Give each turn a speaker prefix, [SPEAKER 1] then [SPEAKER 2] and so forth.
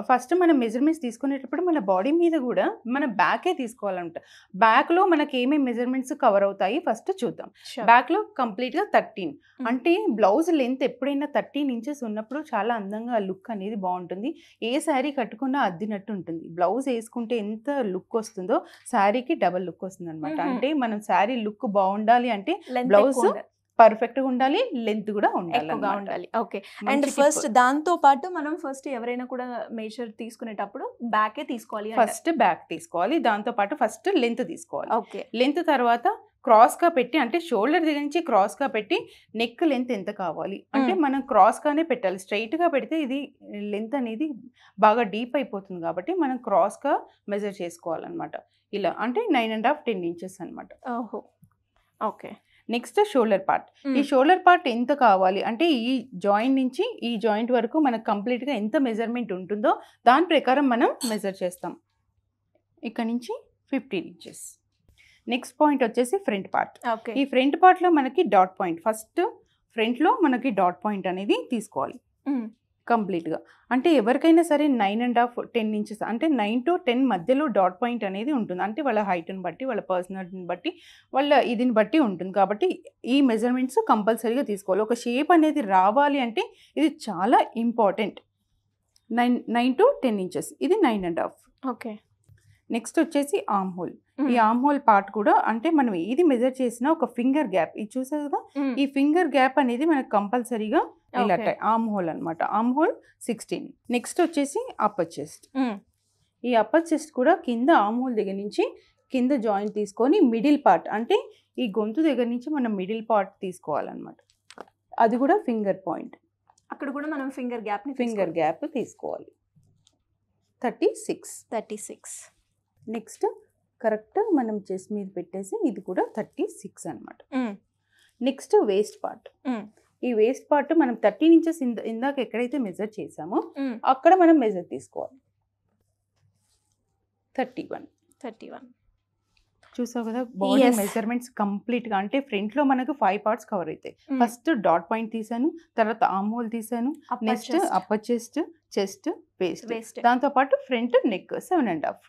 [SPEAKER 1] First మనం measurements తీసుకునేటప్పుడు మన బాడీ మీద కూడా మన బ్యాకే తీసుకోవాలంట. బ్యాక్లో మనకి ఏమేమి మెజర్మెంట్స్ కవర్ అవుతాయి ఫస్ట్ చూద్దాం. బ్యాక్లో కంప్లీట్గా 13 అంటే బ్లౌజ్ లెంత్ ఎప్పుడైనా 13 ఇంచెస్ ఉన్నప్పుడు చాలా అందంగా లుక్ అనేది బాగుంటుంది. ఏ శారీ కట్టుకున్నా అద్దినట్టు ఉంటుంది. బ్లౌజ్ వేసుకుంటే ఎంత లుక్ వస్తుందో శారీకి డబల్ లుక్ వస్తుంది అనమాట. అంటే మనం శారీ లుక్ బాగుండాలి అంటే బ్లౌజ్ పర్ఫెక్ట్గా ఉండాలి, లెంత్ కూడా ఉండాలి.
[SPEAKER 2] ఓకే. అండ్ ఫస్ట్ దాంతో పాటు మనం ఫస్ట్ ఎవరైనా కూడా మెజర్ తీసుకునేటప్పుడు బ్యాకే తీసుకోవాలి.
[SPEAKER 1] ఫస్ట్ బ్యాక్ తీసుకోవాలి, దాంతో పాటు ఫస్ట్ లెంత్ తీసుకోవాలి.
[SPEAKER 2] ఓకే.
[SPEAKER 1] లెంత్ తర్వాత క్రాస్గా పెట్టి అంటే షోల్డర్ దగ్గర నుంచి క్రాస్గా పెట్టి నెక్ లెంత్ ఎంత కావాలి అంటే మనం క్రాస్గానే పెట్టాలి. స్ట్రైట్గా పెడితే ఇది లెంత్ అనేది బాగా డీప్ అయిపోతుంది కాబట్టి మనం క్రాస్గా మెజర్ చేసుకోవాలన్నమాట. ఇలా అంటే 9.5 10 ఇంచెస్ అనమాట.
[SPEAKER 2] ఓహో, ఓకే.
[SPEAKER 1] Next shoulder part. ఈ షోల్డర్ పార్ట్ ఎంత కావాలి అంటే ఈ జాయింట్ నుంచి ఈ జాయింట్ వరకు మనకు కంప్లీట్గా ఎంత మెజర్మెంట్ ఉంటుందో దాని ప్రకారం మనం మెజర్ చేస్తాం. ఇక్కడ నుంచి 15 ఇంచెస్. నెక్స్ట్ పాయింట్ వచ్చేసి ఫ్రంట్ పార్ట్. ఈ ఫ్రంట్ పార్ట్లో మనకి డాట్ పాయింట్, ఫస్ట్ ఫ్రంట్లో మనకి డాట్ పాయింట్ అనేది తీసుకోవాలి కంప్లీట్గా. అంటే ఎవరికైనా సరే 9.5 10 ఇంచెస్ అంటే 9 to 10 మధ్యలో డాట్ పాయింట్ అనేది ఉంటుంది. అంటే వాళ్ళ హైట్ని బట్టి, వాళ్ళ పర్సనాలిటీని బట్టి, వాళ్ళ ఇదిని బట్టి ఉంటుంది. కాబట్టి ఈ మెజర్మెంట్స్ కంపల్సరీగా తీసుకోవాలి. ఒక షేప్ అనేది రావాలి అంటే ఇది చాలా ఇంపార్టెంట్. 9 to 10 ఇంచెస్, ఇది 9.5.
[SPEAKER 2] ఓకే.
[SPEAKER 1] నెక్స్ట్ వచ్చేసి ఆర్మ్ హోల్. ఈ ఆర్మ్ హోల్ పార్ట్ కూడా అంటే మనం ఏది మెజర్ చేసినా ఒక ఫింగర్ గ్యాప్, ఇది చూసారు కదా, ఈ ఫింగర్ గ్యాప్ అనేది మనకు కంపల్సరీగా ఇలా ఆర్మ్ హోల్ అనమాట. Arm whole 16. నెక్స్ట్ వచ్చేసి అప్పర్ చెస్ట్. ఈ అప్పర్ చెస్ట్ కూడా కింద ఆర్మ్ హోల్ దగ్గర నుంచి కింద జాయింట్ తీసుకొని మిడిల్ పార్ట్ అంటే ఈ గొంతు దగ్గర నుంచి మనం మిడిల్ పార్ట్ తీసుకోవాలన్నమాట. అది కూడా ఫింగర్ పాయింట్.
[SPEAKER 2] అక్కడ కూడా మనం ఫింగర్
[SPEAKER 1] గ్యాప్ తీసుకోవాలి. 36. నెక్స్ట్ కరెక్ట్ మనం చెస్ట్ మీద పెట్టేసి ఇది కూడా 36 అనమాట. Next waste part. ఈ వేస్ట్ పార్ట్ మనం 13 ఇంచెస్ ఇందాక ఎక్కడైతే మెజర్ చేసామో అక్కడ మనం మెజర్ తీసుకోవాలి. 31. చూసావు కదా బాడీ మెజర్మెంట్స్ కంప్లీట్గా. అంటే ఫ్రంట్లో మనకు 5 పార్ట్స్ కవర్ అవుతాయి. ఫస్ట్ డాట్ పాయింట్ తీసాను, తర్వాత ఆర్మ్ హోల్ తీసాను, next upper chest, chest, waste, దాంతో పాటు ఫ్రంట్ నెక్ 7.5.